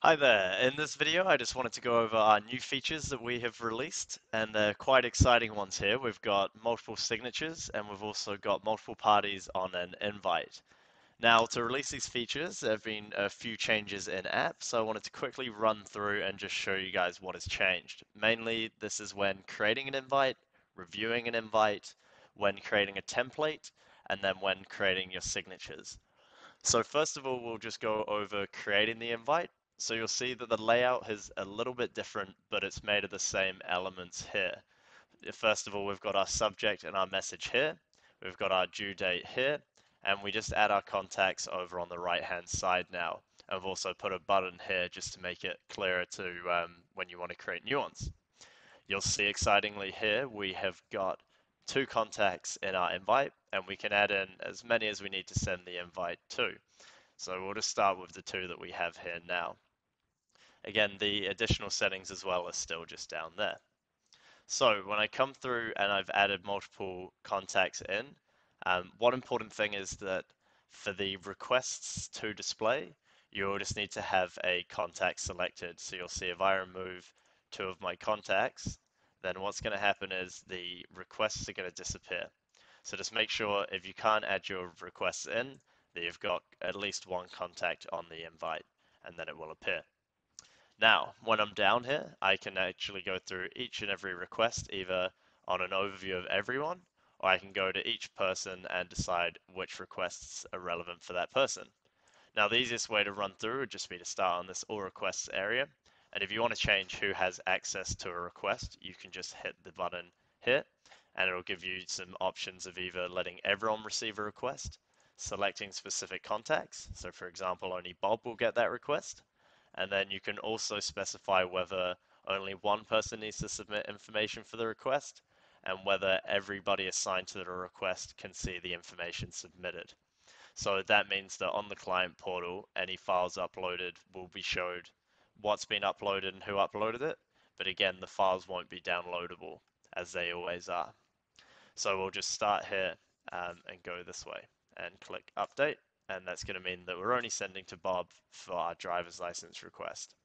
Hi there. In this video, I just wanted to go over our new features that we have released, and they're quite exciting ones here. We've got multiple signatures, and we've also got multiple parties on an invite. Now, to release these features, there have been a few changes in app, so I wanted to quickly run through and just show you guys what has changed. Mainly, this is when creating an invite, reviewing an invite, when creating a template, and then when creating your signatures. So first of all, we'll just go over creating the invite. So you'll see that the layout is a little bit different, but it's made of the same elements here. First of all, we've got our subject and our message here. We've got our due date here, and we just add our contacts over on the right-hand side now. And we've also put a button here just to make it clearer to when you want to create new ones. You'll see excitingly here, we have got two contacts in our invite, and we can add in as many as we need to send the invite to. So we'll just start with the two that we have here now. Again, the additional settings as well are still just down there. So when I come through and I've added multiple contacts in, one important thing is that for the requests to display, you'll just need to have a contact selected. So you'll see if I remove two of my contacts, then what's going to happen is the requests are going to disappear. So just make sure if you can't add your requests in, that you've got at least one contact on the invite, and then it will appear. Now, when I'm down here, I can actually go through each and every request, either on an overview of everyone, or I can go to each person and decide which requests are relevant for that person. Now, the easiest way to run through would just be to start on this all requests area. And if you want to change who has access to a request, you can just hit the button here, and it'll give you some options of either letting everyone receive a request, selecting specific contacts. So for example, only Bob will get that request. And then you can also specify whether only one person needs to submit information for the request, and whether everybody assigned to the request can see the information submitted. So that means that on the client portal, any files uploaded will be showed what's been uploaded and who uploaded it. But again, the files won't be downloadable as they always are. So we'll just start here and go this way and click update. And that's going to mean that we're only sending to Bob for our driver's license request.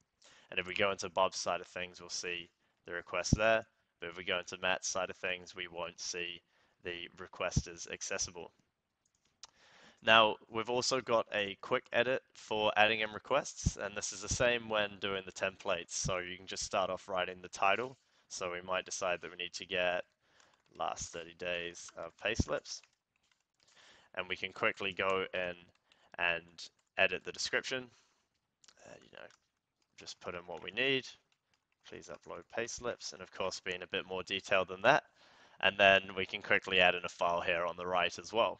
And if we go into Bob's side of things, we'll see the request there. But if we go into Matt's side of things, we won't see the request as accessible. Now, we've also got a quick edit for adding in requests, and this is the same when doing the templates. So you can just start off writing the title. So we might decide that we need to get last 30 days of payslips. And we can quickly go in and edit the description. Just put in what we need. Please upload payslips, and of course be in a bit more detail than that. And then we can quickly add in a file here on the right as well.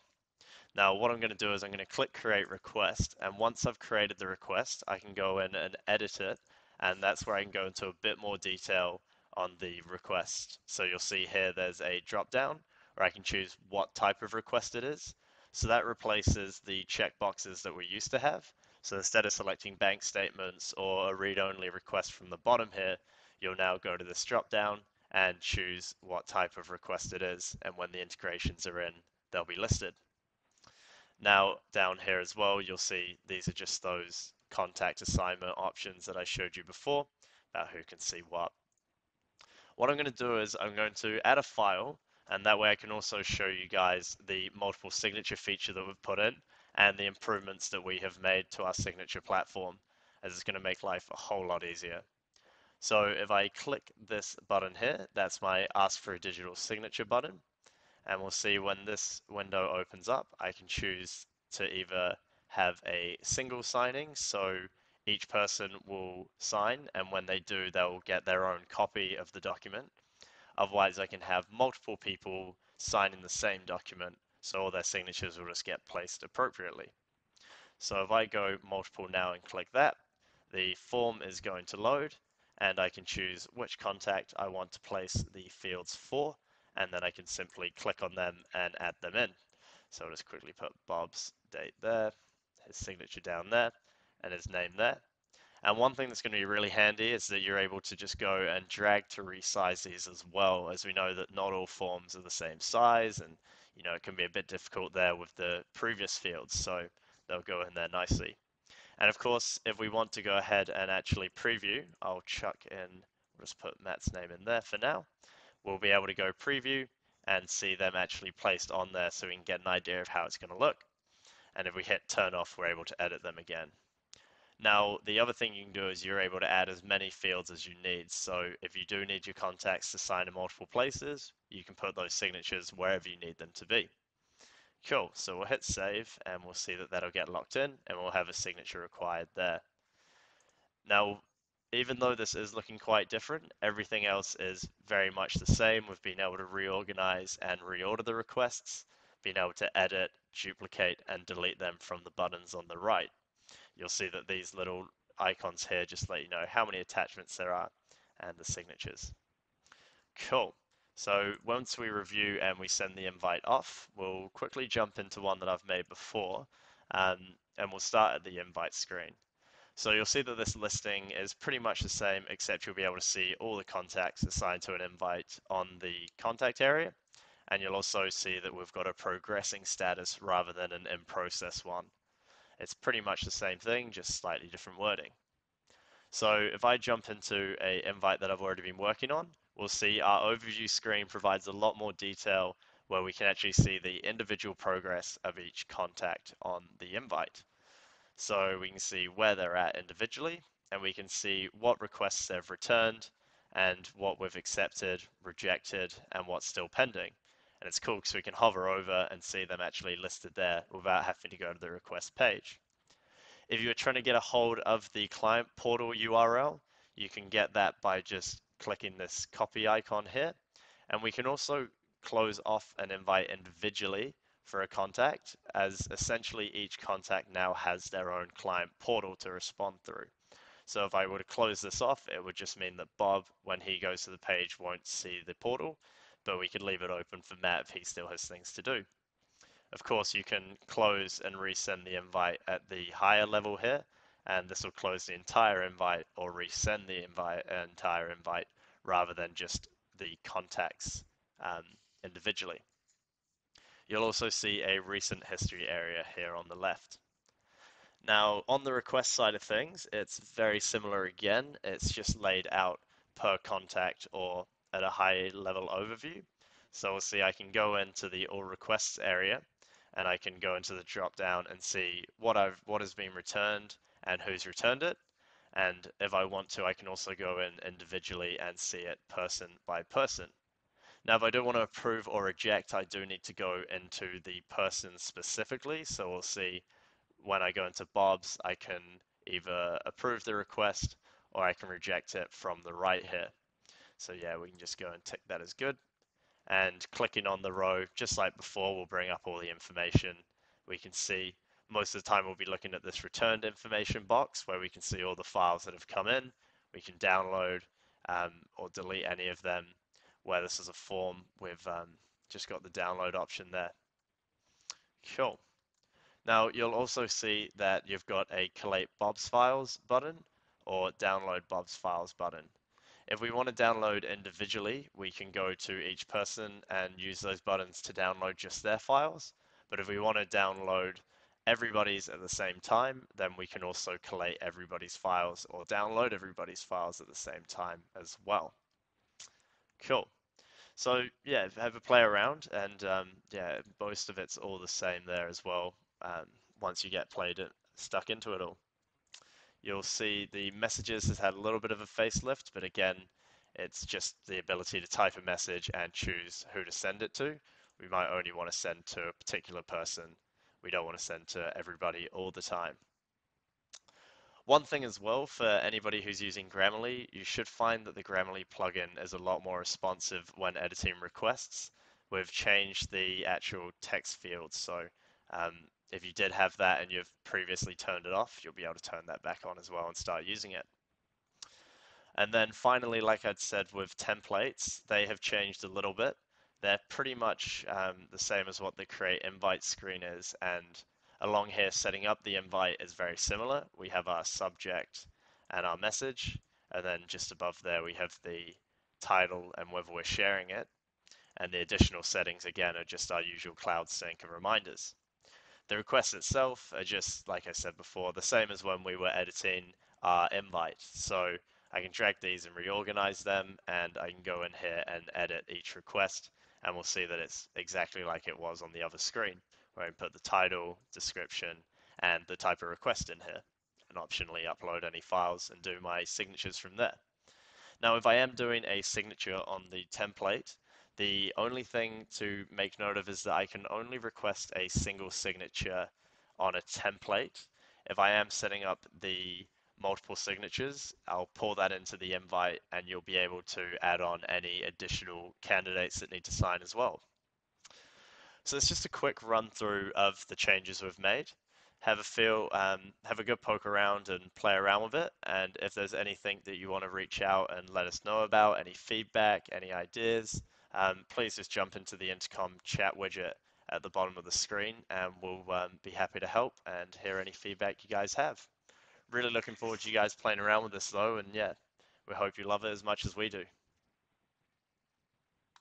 Now what I'm going to do is I'm going to click create request, and once I've created the request, I can go in and edit it, and that's where I can go into a bit more detail on the request. So you'll see here there's a drop down where I can choose what type of request it is. So that replaces the checkboxes that we used to have. So instead of selecting bank statements or a read-only request from the bottom here, you'll now go to this drop down and choose what type of request it is, and when the integrations are in, they'll be listed. Now down here as well, you'll see these are just those contact assignment options that I showed you before about who can see what. What I'm going to do is I'm going to add a file, and that way I can also show you guys the multiple signature feature that we've put in and the improvements that we have made to our signature platform, as it's going to make life a whole lot easier. So if I click this button here, that's my ask for a digital signature button. And we'll see when this window opens up, I can choose to either have a single signing, so each person will sign, and when they do, they'll get their own copy of the document. Otherwise, I can have multiple people signing the same document, so all their signatures will just get placed appropriately. So if I go multiple now and click that, the form is going to load, and I can choose which contact I want to place the fields for, and then I can simply click on them and add them in. So I'll just quickly put Bob's date there, his signature down there, and his name there. And one thing that's going to be really handy is that you're able to just go and drag to resize these as well, as we know that not all forms are the same size, and it can be a bit difficult there with the previous fields, so they'll go in there nicely. And of course, if we want to go ahead and actually preview, I'll chuck in, we'll just put Matt's name in there for now. We'll be able to go preview and see them actually placed on there so we can get an idea of how it's going to look. And if we hit turn off, we're able to edit them again. Now, the other thing you can do is you're able to add as many fields as you need. So if you do need your contacts to sign in multiple places, you can put those signatures wherever you need them to be. Cool, so we'll hit save and we'll see that that'll get locked in and we'll have a signature required there. Now, even though this is looking quite different, everything else is very much the same. We've been able to reorganize and reorder the requests, being able to edit, duplicate, and delete them from the buttons on the right. You'll see that these little icons here just let you know how many attachments there are and the signatures. Cool. So once we review and we send the invite off, we'll quickly jump into one that I've made before, and we'll start at the invite screen. So you'll see that this listing is pretty much the same, except you'll be able to see all the contacts assigned to an invite on the contact area. And you'll also see that we've got a progressing status rather than an in process one. It's pretty much the same thing, just slightly different wording. So if I jump into an invite that I've already been working on, we'll see our overview screen provides a lot more detail where we can actually see the individual progress of each contact on the invite. So we can see where they're at individually, and we can see what requests they've returned and what we've accepted, rejected, and what's still pending. And it's cool because we can hover over and see them actually listed there without having to go to the request page. If you're trying to get a hold of the client portal URL, you can get that by just clicking this copy icon here. And we can also close off an invite individually for a contact, as essentially each contact now has their own client portal to respond through. So if I were to close this off, it would just mean that Bob, when he goes to the page, won't see the portal, but we could leave it open for Matt if he still has things to do. Of course, you can close and resend the invite at the higher level here, and this will close the entire invite or resend the entire invite rather than just the contacts individually. You'll also see a recent history area here on the left. Now, on the request side of things, it's very similar again. It's just laid out per contact or at a high level overview. So we'll see I can go into the all requests area and I can go into the drop down and see what has been returned and who's returned it. And if I want to, I can also go in individually and see it person by person. Now, if I do want to approve or reject, I do need to go into the person specifically. So we'll see when I go into Bob's, I can either approve the request or I can reject it from the right here. So yeah, we can just go and tick that as good. And clicking on the row, just like before, will bring up all the information. We can see most of the time we'll be looking at this returned information box where we can see all the files that have come in. We can download or delete any of them. Where this is a form, we've just got the download option there. Cool. Now you'll also see that you've got a collate Bob's files button or download Bob's files button. If we want to download individually, we can go to each person and use those buttons to download just their files. But if we want to download everybody's at the same time, then we can also collate everybody's files or download everybody's files at the same time as well. Cool. So yeah, have a play around, and yeah, most of it's all the same there as well. Once you get stuck into it all, you'll see the messages has had a little bit of a facelift, but again, it's just the ability to type a message and choose who to send it to. We might only want to send to a particular person. We don't want to send to everybody all the time. One thing as well for anybody who's using Grammarly, you should find that the Grammarly plugin is a lot more responsive when editing requests. We've changed the actual text fields, so if you did have that and you've previously turned it off, you'll be able to turn that back on as well and start using it. And then finally, like I'd said with templates, they have changed a little bit. They're pretty much the same as what the create invite screen is, and along here, setting up the invite is very similar. We have our subject and our message, and then just above there we have the title and whether we're sharing it. And the additional settings again are just our usual cloud sync and reminders. The requests itself are just, like I said before, the same as when we were editing our invite. So I can drag these and reorganize them, and I can go in here and edit each request, and we'll see that it's exactly like it was on the other screen, where I can put the title, description, and the type of request in here, and optionally upload any files and do my signatures from there. Now, if I am doing a signature on the template, the only thing to make note of is that I can only request a single signature on a template. If I am setting up the multiple signatures, I'll pull that into the invite and you'll be able to add on any additional candidates that need to sign as well. So it's just a quick run through of the changes we've made. Have a good poke around and play around with it. And if there's anything that you want to reach out and let us know about, any feedback, any ideas, please just jump into the intercom chat widget at the bottom of the screen, and we'll be happy to help and hear any feedback you guys have. Really looking forward to you guys playing around with this though, and yeah, we hope you love it as much as we do.